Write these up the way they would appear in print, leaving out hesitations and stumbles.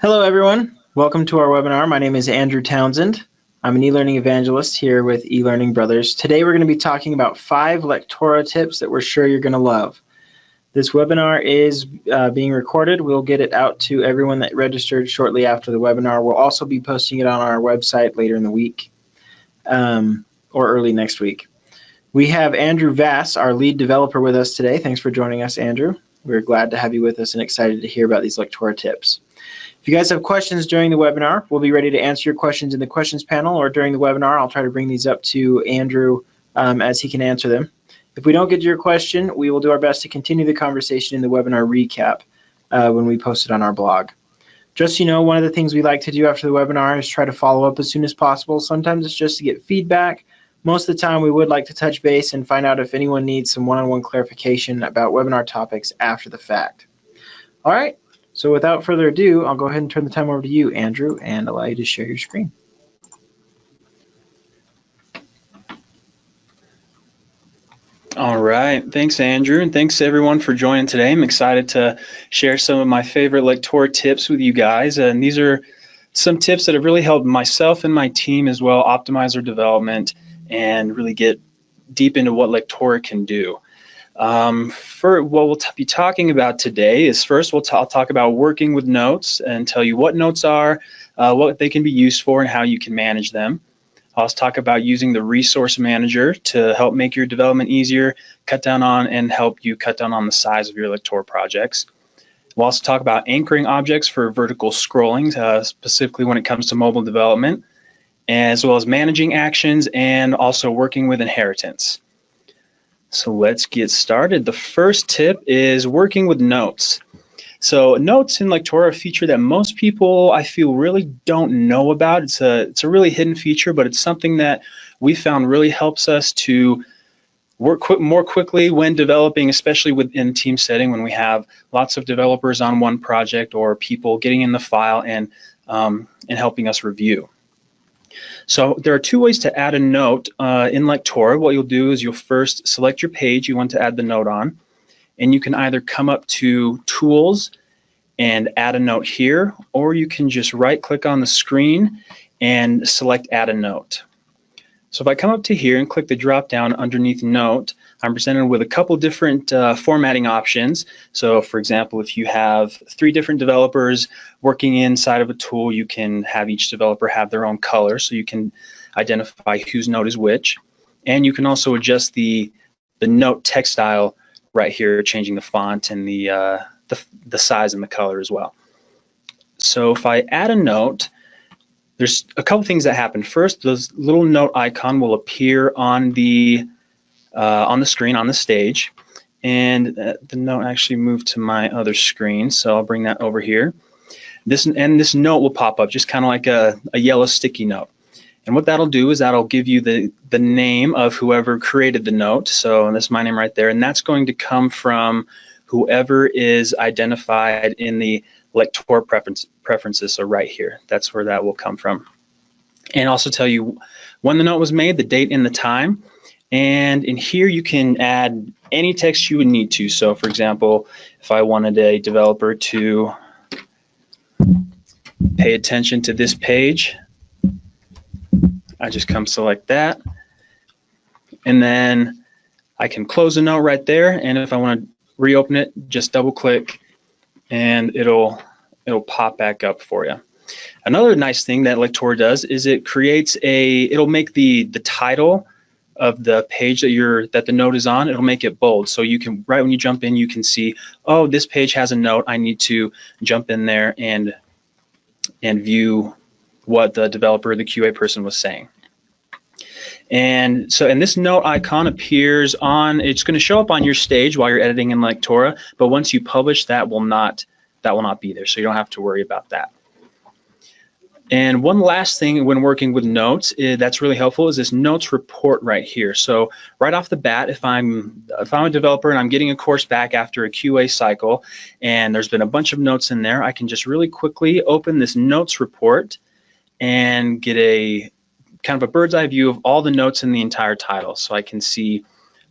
Hello, everyone. Welcome to our webinar. My name is Andrew Townsend. I'm an e-learning evangelist here with eLearning Brothers. Today, we're going to be talking about 5 Lectora tips that we're sure you're going to love. This webinar is being recorded. We'll get it out to everyone that registered shortly after the webinar. We'll also be posting it on our website later in the week or early next week. We have Andrew Vass, our lead developer, with us today. Thanks for joining us, Andrew. We're glad to have you with us and excited to hear about these Lectora tips. If you guys have questions during the webinar, we'll be ready to answer your questions in the questions panel, or during the webinar, I'll try to bring these up to Andrew as he can answer them. If we don't get to your question, we will do our best to continue the conversation in the webinar recap when we post it on our blog. Just so you know, one of the things we like to do after the webinar is try to follow up as soon as possible. Sometimes it's just to get feedback. Most of the time, we would like to touch base and find out if anyone needs some one-on-one clarification about webinar topics after the fact. All right. So without further ado, I'll go ahead and turn the time over to you, Andrew, and allow you to share your screen. All right. Thanks, Andrew, and thanks everyone for joining today. I'm excited to share some of my favorite Lectora tips with you guys. And these are some tips that have really helped myself and my team as well optimize our development and really get deep into what Lectora can do. For what we'll be talking about today is first I'll talk about working with notes and tell you what notes are, what they can be used for, and how you can manage them. I'll also talk about using the resource manager to help make your development easier, help you cut down on the size of your Lectora projects. We'll also talk about anchoring objects for vertical scrolling, specifically when it comes to mobile development, as well as managing actions and also working with inheritance. So let's get started. The first tip is working with notes. So notes in Lectora are a feature that most people, I feel, really don't know about. It's a really hidden feature, but it's something that we found really helps us to work more quickly when developing, especially within a team setting when we have lots of developers on one project or people getting in the file and helping us review. So there are 2 ways to add a note in Lectora. What you'll do is you'll first select your page you want to add the note on, and you can either come up to Tools and add a note here, or you can just right-click on the screen and select Add a Note. So if I come up to here and click the drop-down underneath Note, I'm presented with a couple different formatting options. So for example, if you have 3 different developers working inside of a tool, you can have each developer have their own color so you can identify whose note is which. And you can also adjust the note text style right here, changing the font and the size and the color as well. So if I add a note, there's a couple things that happen. First, this little note icon will appear on the screen, on the stage, and the note actually moved to my other screen, so I'll bring that over here. This note will pop up, just kind of like a yellow sticky note. And what that'll do is that'll give you the name of whoever created the note. So that's my name right there, and that's going to come from whoever is identified in the Lectora preferences, so right here. That's where that will come from. And also tell you when the note was made, the date and the time. And in here you can add any text you would need to. So for example, if I wanted a developer to pay attention to this page, I just come select that. And then I can close the note right there. And if I want to reopen it, just double click and it'll pop back up for you. Another nice thing that Lectora does is it'll make the title of the page that the note is on, it'll make it bold. So you can, right when you jump in, you can see, oh, this page has a note. I need to jump in there and view what the developer or the QA person was saying. And this note icon appears it's going to show up on your stage while you're editing in Lectora, but once you publish, that will not be there, so you don't have to worry about that. And one last thing when working with notes that's really helpful is this notes report right here. So right off the bat, if I'm a developer and I'm getting a course back after a QA cycle and there's been a bunch of notes in there, I can just really quickly open this notes report and get a kind of a bird's eye view of all the notes in the entire title. So I can see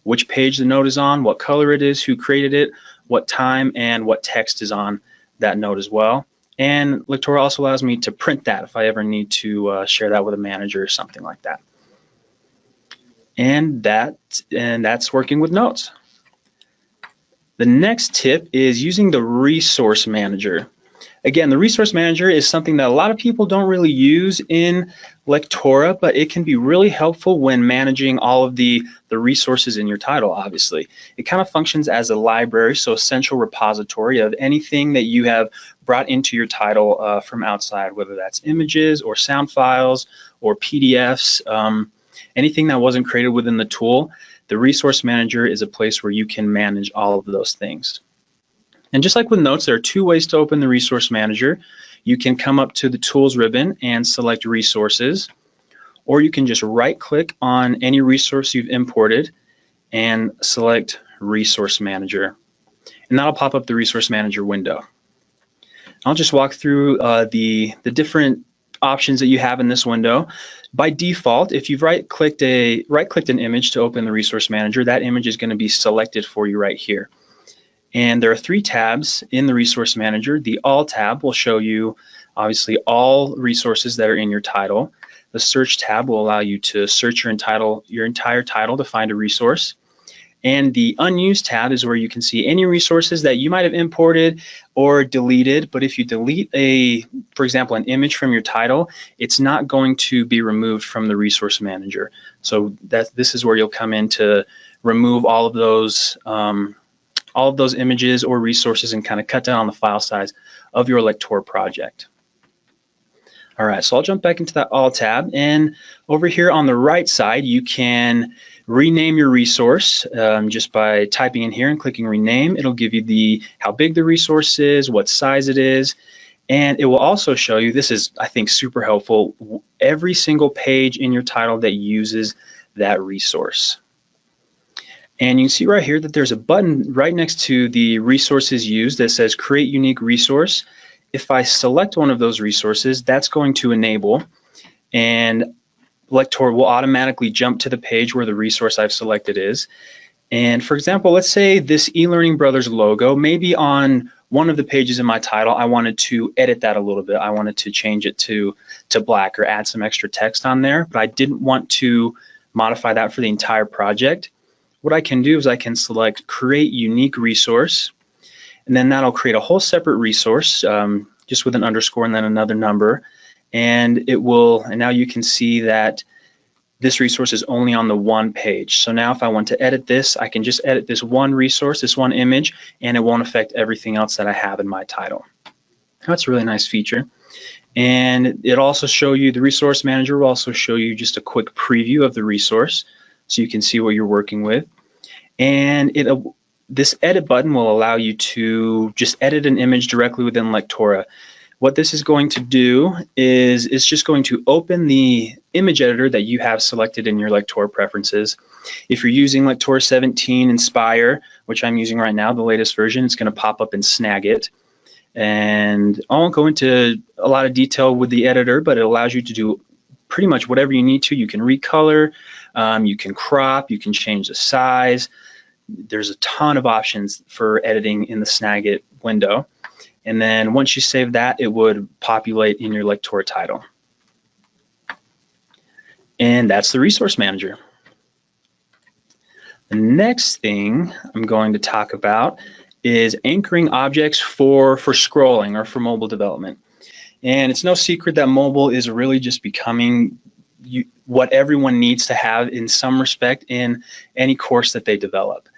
which page the note is on, what color it is, who created it, what time, and what text is on that note as well. And Lectora also allows me to print that if I ever need to share that with a manager or something like that. And that's working with notes. The next tip is using the resource manager. Again, the resource manager is something that a lot of people don't really use in Lectora, but it can be really helpful when managing all of the resources in your title, obviously. It kind of functions as a library, so a central repository of anything that you have brought into your title from outside, whether that's images or sound files or PDFs, anything that wasn't created within the tool. The resource manager is a place where you can manage all of those things. And just like with notes, there are two ways to open the resource manager. You can come up to the tools ribbon and select resources, or you can just right click on any resource you've imported and select resource manager. And that'll pop up the resource manager window. I'll just walk through the different options that you have in this window. By default, if you've right-clicked an image to open the resource manager, that image is going to be selected for you right here. And there are three tabs in the resource manager. The All tab will show you obviously all resources that are in your title. The Search tab will allow you to search your entire title to find a resource. And the Unused tab is where you can see any resources that you might have imported or deleted. But if you delete for example, an image from your title, it's not going to be removed from the resource manager. So this is where you'll come in to remove all of those images or resources and kind of cut down on the file size of your Lectora project. All right, so I'll jump back into that All tab, and over here on the right side, you can rename your resource just by typing in here and clicking rename. It'll give you how big the resource is, what size it is, and it will also show you, this is I think super helpful, every single page in your title that uses that resource. And you can see right here that there's a button right next to the resources used that says create unique resource. If I select one of those resources, that's going to enable, and Lectora will automatically jump to the page where the resource I've selected is. And for example, let's say this eLearning Brothers logo, maybe on one of the pages in my title, I wanted to edit that a little bit. I wanted to change it to black or add some extra text on there, but I didn't want to modify that for the entire project. What I can do is I can select create unique resource, and then that'll create a whole separate resource just with an underscore and then another number, and now you can see that this resource is only on the one page. So now if I want to edit this, I can just edit this one resource, this one image, and it won't affect everything else that I have in my title. That's a really nice feature. And the resource manager will also show you just a quick preview of the resource so you can see what you're working with. And this edit button will allow you to just edit an image directly within Lectora. What this is going to do is it's just going to open the image editor that you have selected in your Lectora preferences. If you're using Lectora 17 Inspire, which I'm using right now, the latest version, it's going to pop up in Snagit. And I won't go into a lot of detail with the editor, but it allows you to do pretty much whatever you need to. You can recolor, you can crop, you can change the size. There's a ton of options for editing in the Snagit window. And then once you save that, it would populate in your Lectora title. And that's the resource manager. The next thing I'm going to talk about is anchoring objects for scrolling or for mobile development. And it's no secret that mobile is really just becoming what everyone needs to have in some respect in any course that they develop.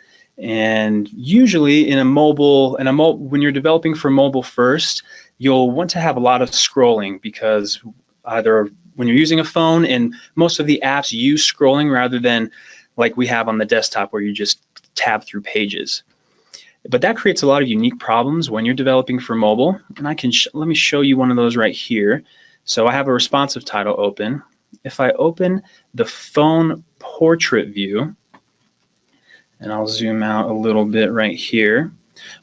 And usually when you're developing for mobile first, you'll want to have a lot of scrolling, because either when you're using a phone, and most of the apps use scrolling rather than like we have on the desktop where you just tab through pages. But that creates a lot of unique problems when you're developing for mobile. And let me show you one of those right here. So I have a responsive title open. If I open the phone portrait view, and I'll zoom out a little bit right here.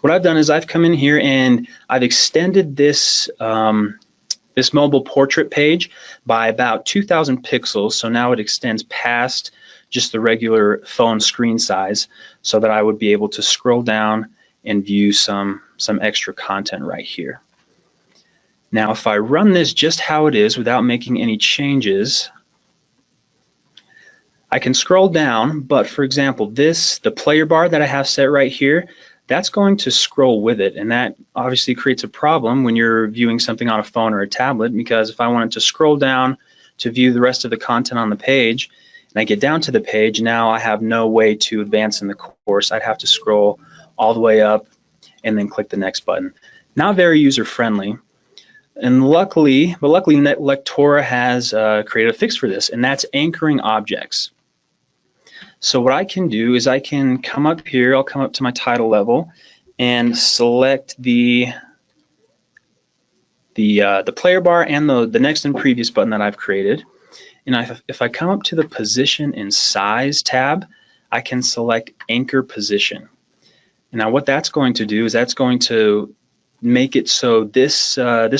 What I've done is I've come in here and I've extended this this mobile portrait page by about 2,000 pixels. So now it extends past just the regular phone screen size, so that I would be able to scroll down and view some extra content right here. Now, if I run this just how it is without making any changes, I can scroll down, but for example, the player bar that I have set right here, that's going to scroll with it, and that obviously creates a problem when you're viewing something on a phone or a tablet, because if I wanted to scroll down to view the rest of the content on the page, and I get down to the page, now I have no way to advance in the course. I'd have to scroll all the way up and then click the next button. Not very user-friendly. And luckily Lectora has created a fix for this, and that's anchoring objects. So what I can do is I can come up here, I'll come up to my title level and select the player bar and the next and previous button that I've created. And if I come up to the position and size tab, I can select anchor position. And now what that's going to do is that's going to make it so this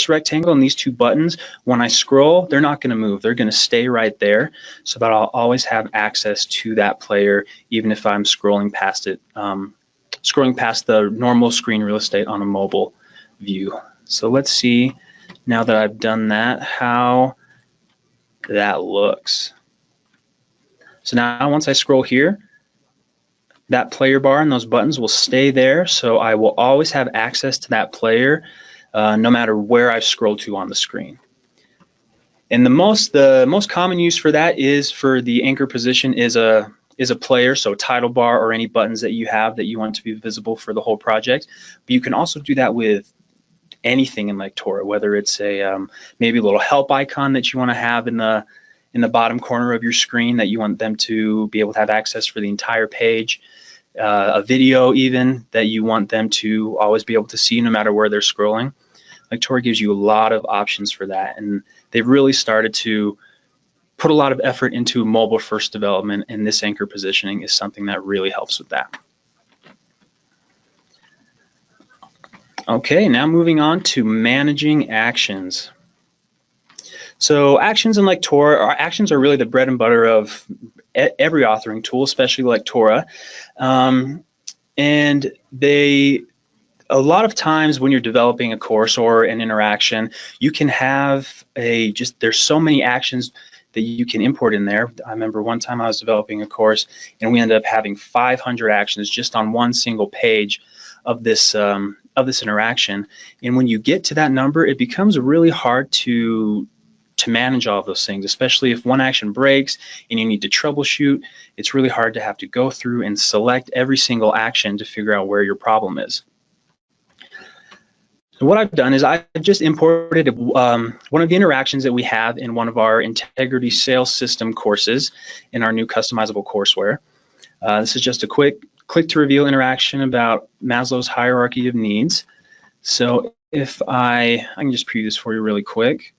rectangle and these two buttons, when I scroll, they're not going to move. They're going to stay right there, so that I'll always have access to that player, even if I'm scrolling past it, scrolling past the normal screen real estate on a mobile view. So let's see, now that I've done that, how that looks. So now once I scroll here, that player bar and those buttons will stay there, so I will always have access to that player no matter where I've scrolled to on the screen. And the most common use for that is for the anchor position is a player, so title bar or any buttons that you have that you want to be visible for the whole project. But you can also do that with anything in Lectora, whether it's a maybe a little help icon that you want to have in the bottom corner of your screen that you want them to be able to have access for the entire page, a video even that you want them to always be able to see no matter where they're scrolling. Lectora gives you a lot of options for that, and they've really started to put a lot of effort into mobile first development, and this anchor positioning is something that really helps with that. Okay, now moving on to managing actions. So actions in Lectora, actions are really the bread and butter of every authoring tool, especially Lectora. And a lot of times when you're developing a course or an interaction, you can have there's so many actions that you can import in there. I remember one time I was developing a course and we ended up having 500 actions just on one single page of this interaction. And when you get to that number, it becomes really hard to manage all of those things, especially if one action breaks and you need to troubleshoot. It's really hard to have to go through and select every single action to figure out where your problem is. So what I've done is I've just imported one of the interactions that we have in one of our integrity sales system courses in our new customizable courseware. This is just a quick click to reveal interaction about Maslow's hierarchy of needs. So if I can just preview this for you really quick.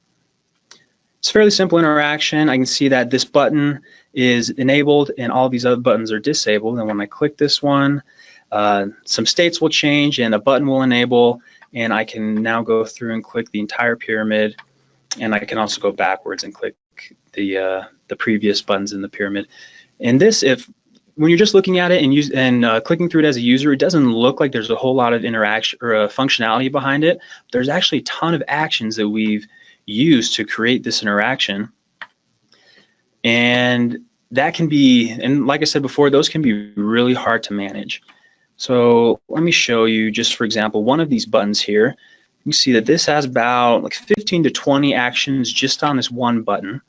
It's a fairly simple interaction. I can see that this button is enabled and all these other buttons are disabled. And when I click this one, some states will change and a button will enable, and I can now go through and click the entire pyramid, and I can also go backwards and click the previous buttons in the pyramid. And this, when you're just looking at it and clicking through it as a user, it doesn't look like there's a whole lot of interaction or functionality behind it. There's actually a ton of actions that we've used to create this interaction, and that can be, and like I said before, those can be really hard to manage. So let me show you, just for example, one of these buttons here. You can see that this has about like 15 to 20 actions just on this one button,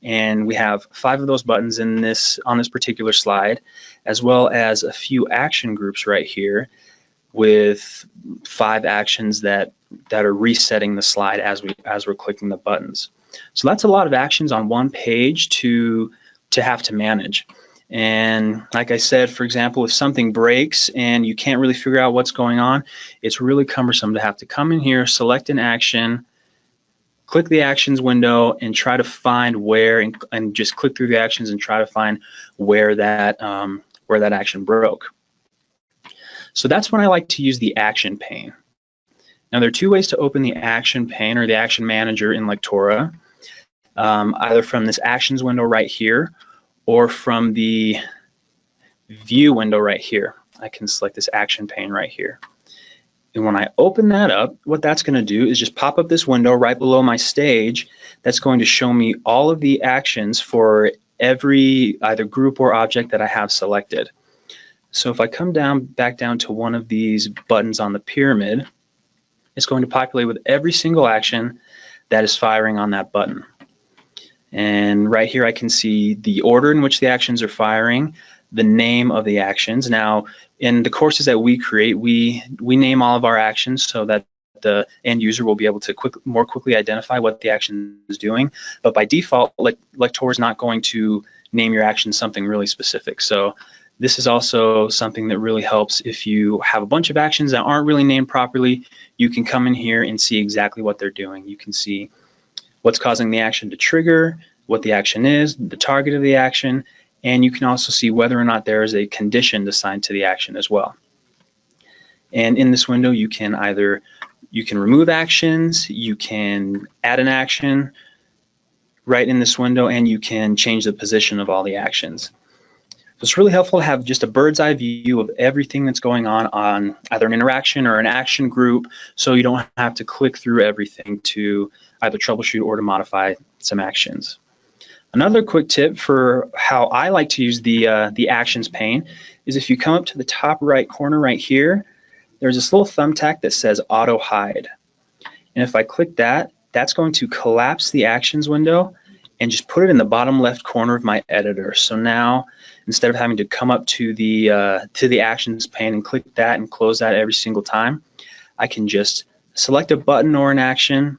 and we have 5 of those buttons on this particular slide, as well as a few action groups right here with 5 actions that are resetting the slide as we're clicking the buttons. So that's a lot of actions on one page to have to manage. And like I said, for example, if something breaks and you can't really figure out what's going on, it's really cumbersome to have to come in here, select an action, click the actions window, and try to find where, and just click through the actions and try to find where that action broke. So that's when I like to use the action pane. Now there are 2 ways to open the action pane or the action manager in Lectora, either from this actions window right here or from the view window right here. I can select this action pane right here. And when I open that up, what that's going to do is just pop up this window right below my stage that's going to show me all of the actions for every either group or object that I have selected. So if I come back down to one of these buttons on the pyramid, it's going to populate with every single action that is firing on that button. And right here I can see the order in which the actions are firing, the name of the actions. Now, in the courses that we create, we name all of our actions so that the end user will be able to more quickly identify what the action is doing. But by default, Lectora is not going to name your action something really specific. So this is also something that really helps if you have a bunch of actions that aren't really named properly. You can come in here and see exactly what they're doing. You can see what's causing the action to trigger, what the action is, the target of the action, and you can also see whether or not there is a condition assigned to the action as well. And in this window, you can remove actions, you can add an action right in this window, and you can change the position of all the actions. So it's really helpful to have just a bird's eye view of everything that's going on either an interaction or an action group, so you don't have to click through everything to either troubleshoot or to modify some actions. Another quick tip for how I like to use the actions pane is if you come up to the top right corner right here, there's this little thumbtack that says auto hide. And if I click that, that's going to collapse the actions window and just put it in the bottom left corner of my editor. So now, instead of having to come up to the actions pane and click that and close that every single time, I can just select a button or an action,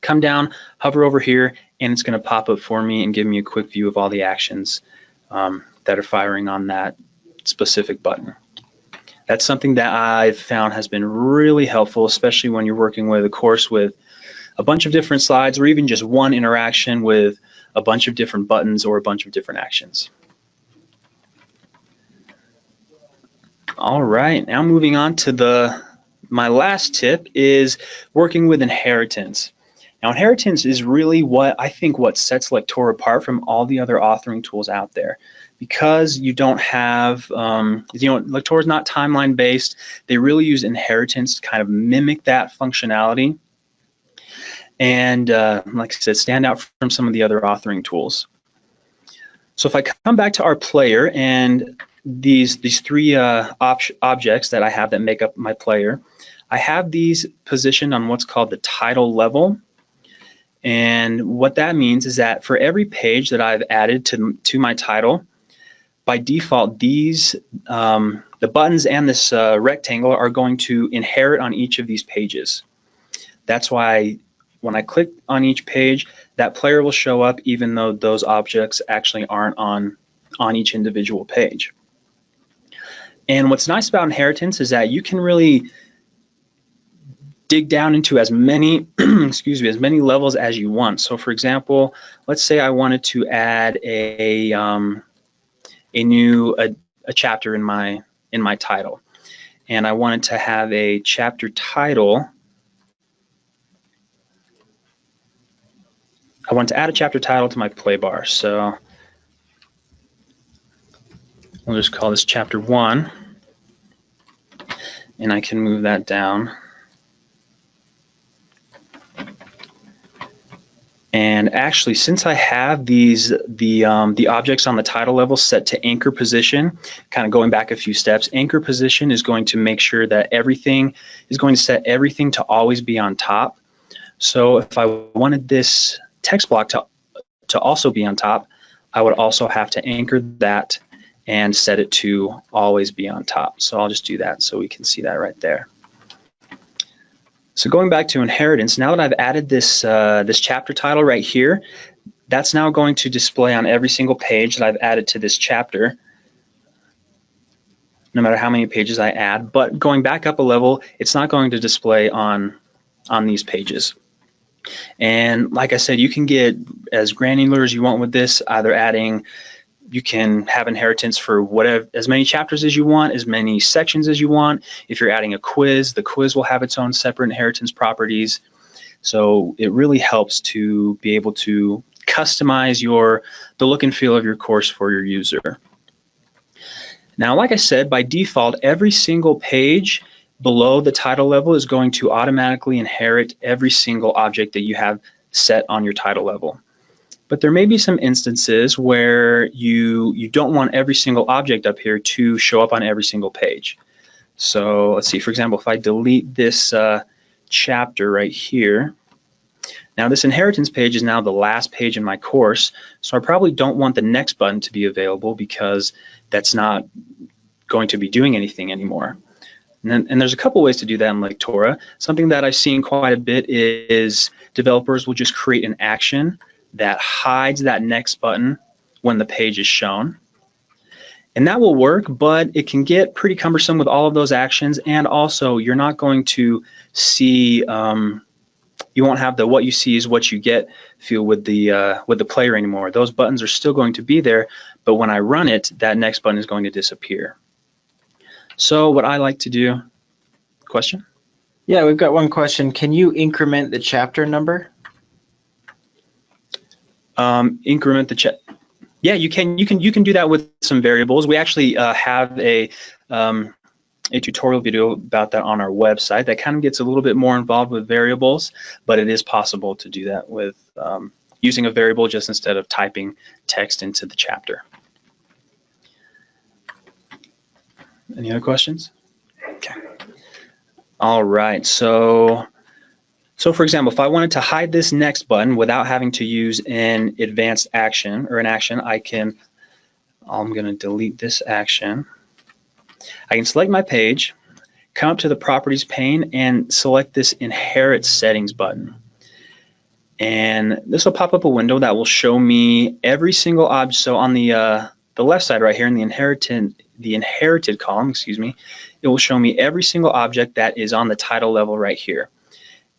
come down, hover over here, and it's going to pop up for me and give me a quick view of all the actions that are firing on that specific button. That's something that I've found has been really helpful, especially when you're working with a course with a bunch of different slides or even just one interaction with a bunch of different buttons or a bunch of different actions. All right, now moving on to my last tip is working with inheritance. Now, inheritance is really what sets Lectora apart from all the other authoring tools out there, because you don't have, Lectora is not timeline based. They really use inheritance to kind of mimic that functionality and, like I said, stand out from some of the other authoring tools. So if I come back to our player and these three objects that I have that make up my player, I have these positioned on what's called the title level. And what that means is that for every page that I've added to my title, by default, the buttons and this rectangle are going to inherit on each of these pages. That's why when I click on each page, that player will show up even though those objects actually aren't on each individual page. And what's nice about inheritance is that you can really dig down into as many as many levels as you want. So for example, let's say I wanted to add a chapter in my title, and I wanted to have a chapter title. I want to add a chapter title to my play bar. So we'll just call this chapter 1, and I can move that down. And actually, since I have the objects on the title level set to anchor position, kind of going back a few steps, anchor position is going to make sure that everything is going to set everything to always be on top. So if I wanted this text block to also be on top, I would also have to anchor that and set it to always be on top. So I'll just do that so we can see that right there. So going back to inheritance, now that I've added this chapter title right here, that's now going to display on every single page that I've added to this chapter, no matter how many pages I add. But going back up a level, it's not going to display on these pages. And like I said, you can get as granular as you want with this, you can have inheritance for as many chapters as you want, as many sections as you want. If you're adding a quiz, the quiz will have its own separate inheritance properties. So it really helps to be able to customize the look and feel of your course for your user. Now, like I said, by default, every single page below the title level is going to automatically inherit every single object that you have set on your title level. But there may be some instances where you don't want every single object up here to show up on every single page. So let's see, for example, if I delete this chapter right here, now this inheritance page is now the last page in my course, so I probably don't want the next button to be available because that's not going to be doing anything anymore. And there's a couple ways to do that in Lectora. Something that I've seen quite a bit is developers will just create an action that hides that next button when the page is shown. And that will work, but it can get pretty cumbersome with all of those actions, and also you're not going to see, you won't have the what you see is what you get feel with the player anymore. Those buttons are still going to be there, but when I run it, that next button is going to disappear. So what I like to do, question? Yeah, we've got one question. Can you increment the chapter number? Increment the chapter. Yeah, you can do that with some variables. We actually have a tutorial video about that on our website that kind of gets a little bit more involved with variables, but it is possible to do that with using a variable just instead of typing text into the chapter. Any other questions? Okay. All right. So for example, if I wanted to hide this next button without having to use an advanced action or an action, I'm going to delete this action. I can select my page, come up to the Properties pane, and select this Inherit Settings button. And this will pop up a window that will show me every single object. So on the left side right here in the inherited column, excuse me, it will show me every single object that is on the title level right here.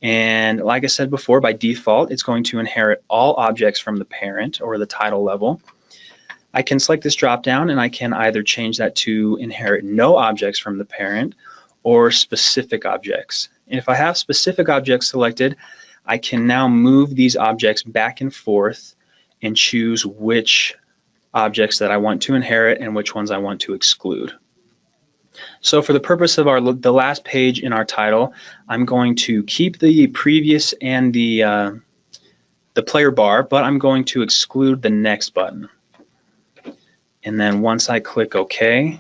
And like I said before, by default, it's going to inherit all objects from the parent or the title level. I can select this drop down and I can either change that to inherit no objects from the parent or specific objects. And if I have specific objects selected, I can now move these objects back and forth and choose which objects that I want to inherit and which ones I want to exclude. So for the purpose of the last page in our title, I'm going to keep the previous and the player bar, but I'm going to exclude the next button. And then once I click OK,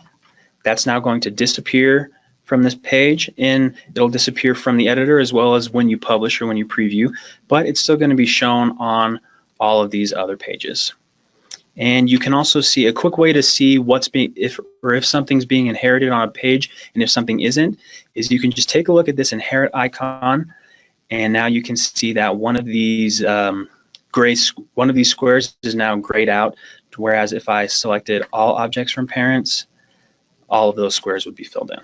that's now going to disappear from this page, and it'll disappear from the editor as well as when you publish or when you preview, but it's still going to be shown on all of these other pages. And you can also see a quick way to see if something's being inherited on a page and if something isn't, is you can just take a look at this inherit icon, and now you can see that one of these squares is now grayed out, whereas if I selected all objects from parents, all of those squares would be filled in.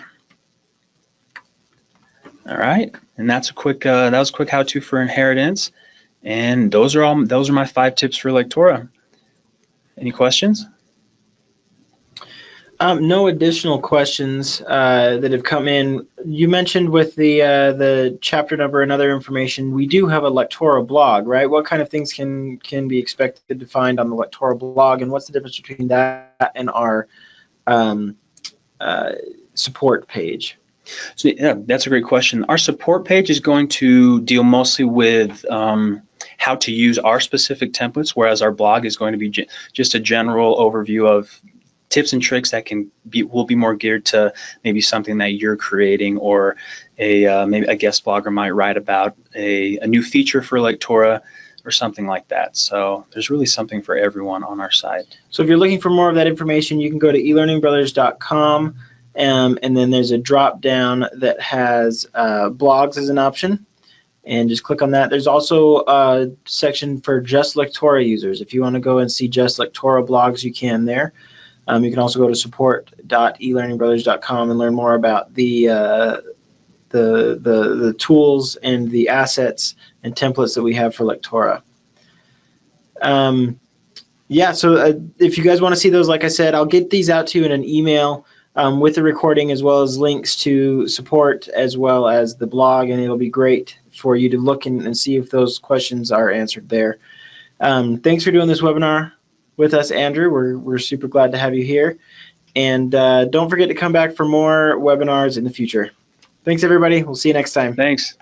All right, and that's a quick that was a quick how-to for inheritance, and those are my 5 tips for Lectora. Any questions? No additional questions that have come in. You mentioned with the chapter number and other information, we do have a Lectora blog, right? What kind of things can be expected to find on the Lectora blog, and what's the difference between that and our support page? So yeah, that's a great question. Our support page is going to deal mostly with how to use our specific templates, whereas our blog is going to be just a general overview of tips and tricks that will be more geared to maybe something that you're creating, or maybe a guest blogger might write about a new feature for Lectora or something like that. So there's really something for everyone on our site. So if you're looking for more of that information, you can go to elearningbrothers.com. And then there's a drop down that has blogs as an option, and just click on that. There's also a section for just Lectora users. If you want to go and see just Lectora blogs, you can there. You can also go to support.elearningbrothers.com and learn more about the tools and the assets and templates that we have for Lectora. Yeah, so if you guys want to see those, like I said, I'll get these out to you in an email. With the recording, as well as links to support, as well as the blog, and it'll be great for you to look and see if those questions are answered there. Thanks for doing this webinar with us, Andrew. We're super glad to have you here, and don't forget to come back for more webinars in the future. Thanks, everybody. We'll see you next time. Thanks.